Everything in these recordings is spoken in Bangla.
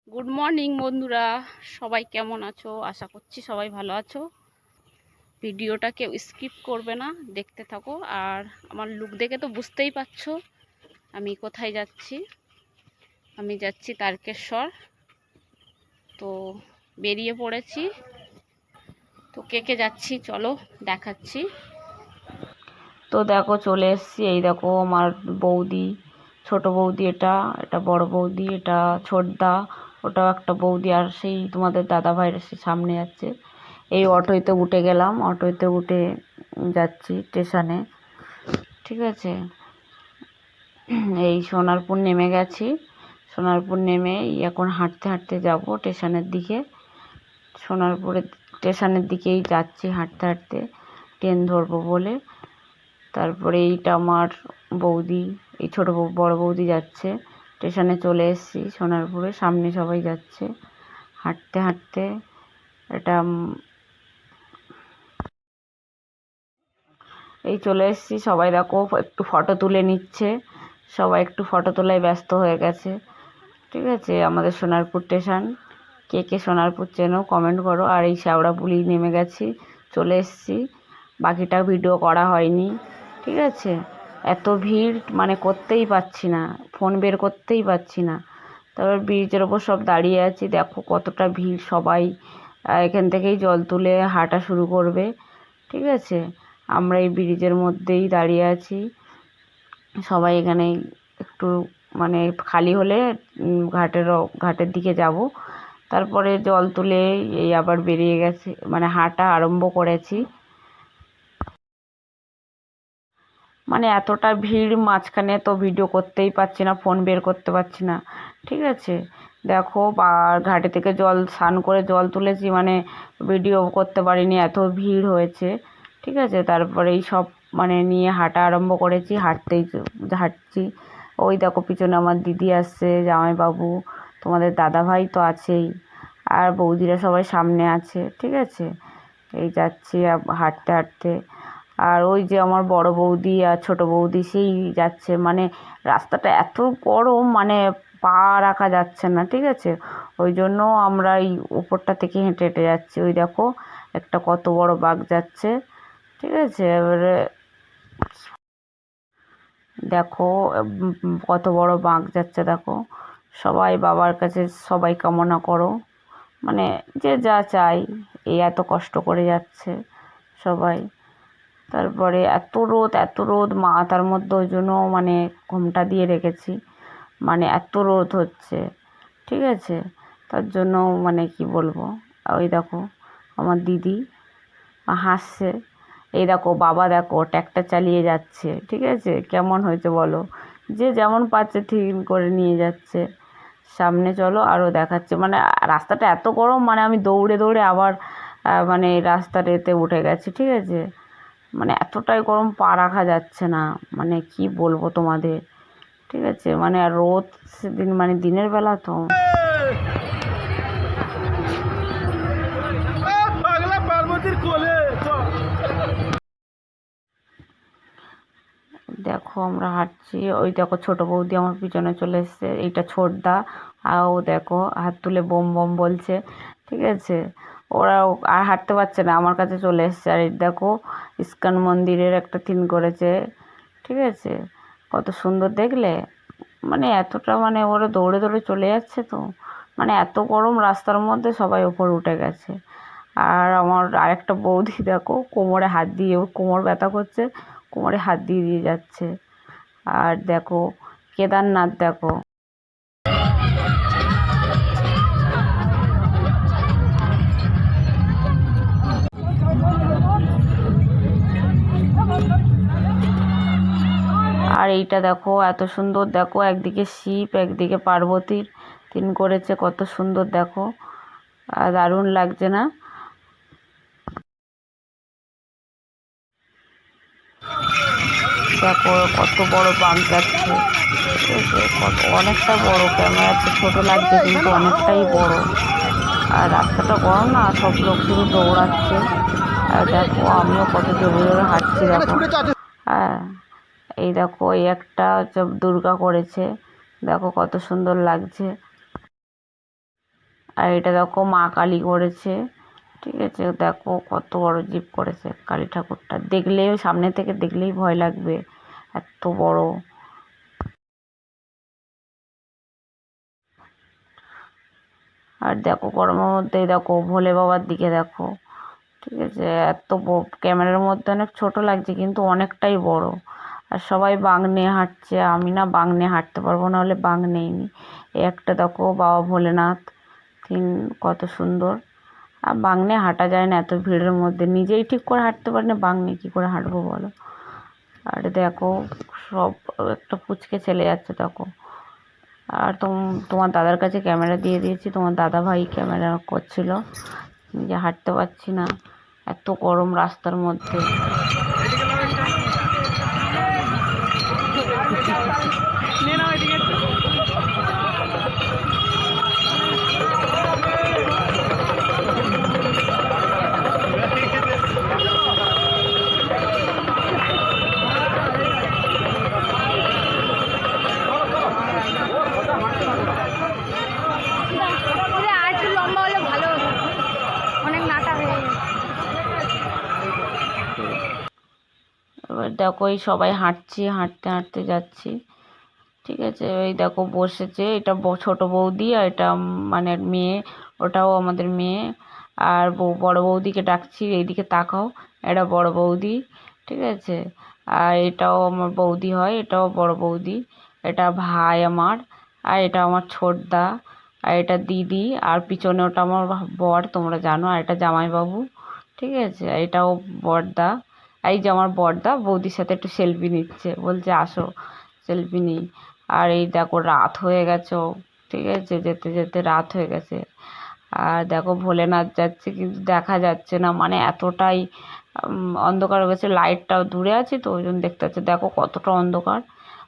গুড মর্নিং বন্ধুরা, সবাই কেমন আছো? আশা করছি সবাই ভালো আছো। ভিডিওটা কেউ স্কিপ করবে না, দেখতে থাকো। আর আমার লুক দেখে তো বুঝতেই পারছো আমি কোথায় যাচ্ছি। আমি যাচ্ছি তারকেশ্বর। তো বেরিয়ে পড়েছি। তো কে কে যাচ্ছি চলো দেখাচ্ছি। তো দেখো চলে এসেছি। এই দেখো আমার বৌদি, ছোট বৌদি, এটা এটা বড় বৌদি, এটা ছোটদা, ওটাও একটা বৌদি, আর সেই তোমাদের দাদা ভাইয়ের সে সামনে যাচ্ছে। এই অটোতে উঠে গেলাম, অটোতে উঠে যাচ্ছি স্টেশনে। ঠিক আছে, এই সোনারপুর নেমে গেছি। সোনারপুর নেমে এখন হাঁটতে হাঁটতে যাব স্টেশনের দিকে। সোনারপুরের স্টেশনের দিকেই যাচ্ছি হাঁটতে হাঁটতে, ট্রেন ধরবো বলে। তারপরে এইটা আমার বৌদি, এই ছোটো বড় বৌদি যাচ্ছে। স্টেশনে চলে এসেছি সোনারপুরে, সামনে সবাই যাচ্ছে হাঁটতে হাঁটতে। এটা এই চলে এসেছি। সবাই দেখো একটু ফটো তুলে নিচ্ছে, সবাই একটু ফটো তোলায় ব্যস্ত হয়ে গেছে। ঠিক আছে, আমাদের সোনারপুর স্টেশন। কে কে সোনারপুর চেনো কমেন্ট করো। আর এই শ্যাওড়াপুলি নেমে গেছি, চলে এসেছি। বাকিটা ভিডিও করা হয়নি। ঠিক আছে, এত ভিড় মানে করতেই পারছি না, ফোন বের করতেই পারছি না। তারপর ব্রিজের ওপর সব দাঁড়িয়ে আছি, দেখো কতটা ভিড়। সবাই এখান থেকেই জল তুলে হাঁটা শুরু করবে। ঠিক আছে, আমরা এই ব্রিজের মধ্যেই দাঁড়িয়ে আছি। সবাই এখানে একটু মানে খালি হলে ঘাটের দিকে যাব। তারপরে জল তুলে এই আবার বেরিয়ে গেছে, মানে হাঁটা আরম্ভ করেছি। মানে এতটা ভিড় মাঝখানে তো ভিডিও করতেই পারছি না, ফোন বের করতে পারছি না। ঠিক আছে, দেখো বা ঘাটে থেকে জল স্নান করে জল তুলেছি, মানে ভিডিও করতে পারিনি, এত ভিড় হয়েছে। ঠিক আছে, তারপরে এই সব মানে নিয়ে হাঁটা আরম্ভ করেছি। হাঁটছি। ওই দেখো পিছনে আমার দিদি আসছে, জামাইবাবু, তোমাদের দাদাভাই তো আছেই, আর বৌদিরা সবাই সামনে আছে। ঠিক আছে, এই যাচ্ছি হাঁটতে হাঁটতে। আর ওই যে আমার বড় বৌদি আর ছোট বৌদি সেই যাচ্ছে। মানে রাস্তাটা এত গরম, মানে পা রাখা যাচ্ছে না। ঠিক আছে, ওই জন্য আমরা এই উপরটা থেকে হেঁটে হেঁটে যাচ্ছি। ওই দেখো একটা কত বড় বাঘ যাচ্ছে। ঠিক আছে, এবারে দেখো কত বড় বাঘ যাচ্ছে দেখো। সবাই বাবার কাছে সবাই কামনা করো, মানে যে যা চাই। এই এত কষ্ট করে যাচ্ছে সবাই। তারপরে এত রোদ এত রোদ, মা তার মধ্যে ওই জন্য মানে ঘোমটা দিয়ে রেখেছি, মানে এত রোদ হচ্ছে। ঠিক আছে, তার জন্য মানে কি বলবো। ওই দেখো আমার দিদি হাসছে। এই দেখো বাবা, দেখো ট্র্যাক্টর চালিয়ে যাচ্ছে। ঠিক আছে, কেমন হয়েছে বলো? যে যেমন পাচ্ছে ঠিক করে নিয়ে যাচ্ছে। সামনে চলো আরও দেখাচ্ছে। মানে রাস্তাটা এত গরম, মানে আমি দৌড়ে দৌড়ে আবার মানে রাস্তাটাতে উঠে গেছি। ঠিক আছে, মানে এতটাই গরম, পা রাখা যাচ্ছে না, মানে কি বলবো তোমাদের। ঠিক আছে, মানে আর রোদ সেদিন মানে দিনের বেলা তো। দেখো আমরা হাঁটছি। ওই দেখো ছোট বৌদি আমার পিছনে চলে এসছে, এইটা ছোটদা। আর ও দেখো হাত তুলে বোম বোম বলছে। ঠিক আছে, ওরা আর হাঁটতে পারছে না, আমার কাছে চলে এসছে। আর এই দেখো ইস্কন মন্দিরের একটা থিম করেছে। ঠিক আছে, কত সুন্দর দেখলে। মানে এতটা মানে ওরা দৌড়ে দৌড়ে চলে যাচ্ছে তো, মানে এত গরম রাস্তার মধ্যে সবাই ওপর উঠে গেছে। আর আমার আরেকটা বৌদি দেখো কোমরে হাত দিয়ে, ওর কোমর ব্যথা করছে, কোমরে হাত দিয়ে দিয়ে যাচ্ছে। আর দেখো কেদারনাথ দেখো। আর এইটা দেখো এত সুন্দর, দেখো একদিকে শিব একদিকে পার্বতীর তিন করেছে, কত সুন্দর দেখো। আর দারুণ লাগছে না? দেখো কত বড় বাঘ যাচ্ছে। ঠিক আছে, অনেকটা বড়, ক্যামেরাতে ছোট লাগছে কিন্তু অনেকটাই বড়। আর রাস্তাটা গরম না, সব লোক শুধু দৌড়াচ্ছে। আর দেখো আমিও কত জোরে জোরে হাঁটছি দেখো। হ্যাঁ, এই দেখো এই একটা দুর্গা করেছে, দেখো কত সুন্দর লাগছে। আর এটা দেখো মা কালী করেছে, ঠিক আছে। দেখো কত বড় জীব করেছে কালী ঠাকুরটা, দেখলেও সামনে থেকে দেখলেই ভয় লাগবে, এত বড়। আর দেখো গরমের মধ্যে দেখো ভোলে বাবার দিকে দেখো, ঠিক আছে। এত ক্যামেরার মধ্যে অনেক ছোট লাগছে কিন্তু অনেকটাই বড়। আর সবাই বাঁক নিয়ে হাঁটছে, আমি না বাঁক নিয়ে হাঁটতে পারবো না, হলে বাঁক নেইনি। এই একটা দেখো বাবা ভোলেনাথ, কত সুন্দর। আর বাঁক নিয়ে হাঁটা যায় না এত ভিড়ের মধ্যে, নিজেই ঠিক করে হাঁটতে পারি না, বাঁক নিয়ে কী করে হাঁটবো বলো। আর দেখো সব একটা পুচকে চলে যাচ্ছে দেখো। আর তোমার দাদার কাছে ক্যামেরা দিয়ে দিয়েছি, তোমার দাদা ভাই ক্যামেরা করছিল, নিজে হাঁটতে পারছি না, এত গরম রাস্তার মধ্যে। এবার দেখো এই সবাই হাঁটছি, হাঁটতে হাঁটতে যাচ্ছি, ঠিক আছে। ওই দেখো বসেছে, এটা ছোট বৌদি, আর এটা মানে মেয়ে, ওটাও আমাদের মেয়ে। আর বড় বৌদিকে ডাকছি, এইদিকে তাকাও, এটা বড় বৌদি, ঠিক আছে। আর এটাও আমার বৌদি হয়, এটাও বড় বৌদি। এটা ভাই আমার, আর এটা আমার ছোটদা, আর এটা দিদি, আর পিছনে ওটা আমার বর, তোমরা জানো। আর এটা জামাইবাবু, ঠিক আছে। আর এটাও বড়দা, এই যে আমার বড়দা বৌদির সাথে একটু সেলফি নিচ্ছে, বলছে আসো সেলফি নিই। আর এই দেখো রাত হয়ে গেছে, ঠিক আছে, যেতে যেতে রাত হয়ে গেছে। আর দেখো ভোলেনাথ যাচ্ছে কিন্তু দেখা যাচ্ছে না, মানে এতটাই অন্ধকার হয়ে গেছে। লাইটটাও দূরে আছে তো ওই জন্য দেখতে পাচ্ছে, দেখো কতটা অন্ধকার,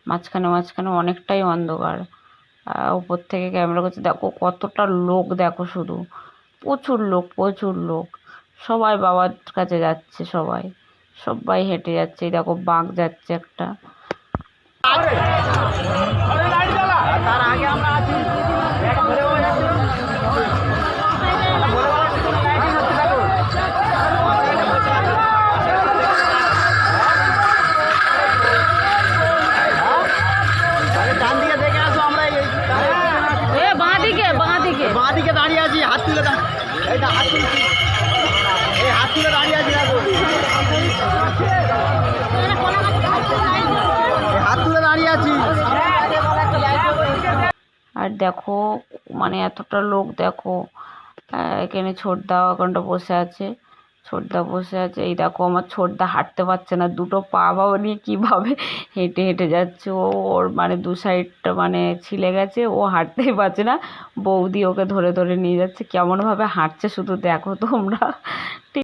মাঝখানে মাঝখানে অনেকটাই অন্ধকার। উপর থেকে ক্যামেরা করছে, দেখো কতটা লোক, দেখো শুধু প্রচুর লোক, প্রচুর লোক। সবাই বাবার কাছে যাচ্ছে, সবাই সবাই হেঁটে যাচ্ছে। এই দেখো বাঁক যাচ্ছে একটা। বাঁদিকে দাঁড়িয়ে আছি, হাত তুলে এই হাত তুলছি, এই হাত তুলে দাঁড়িয়ে আছি, হাত তুলে দাঁড়িয়ে আছি। আর দেখো মানে এতটা লোক দেখো, এখানে ছোটদা ওখানটা বসে আছে, ছোটদা বসে আছে। এই দেখো আমার ছোটদা হাঁটতে পারছে না, দুটো পা বাবা নিয়ে কীভাবে হেঁটে হেঁটে যাচ্ছে। ওর মানে দু সাইডটা মানে ছিলে গেছে, ও হাঁটতেই পারছে না, বৌদি ওকে ধরে ধরে নিয়ে যাচ্ছে, কেমনভাবে হাঁটছে শুধু দেখো তোমরা।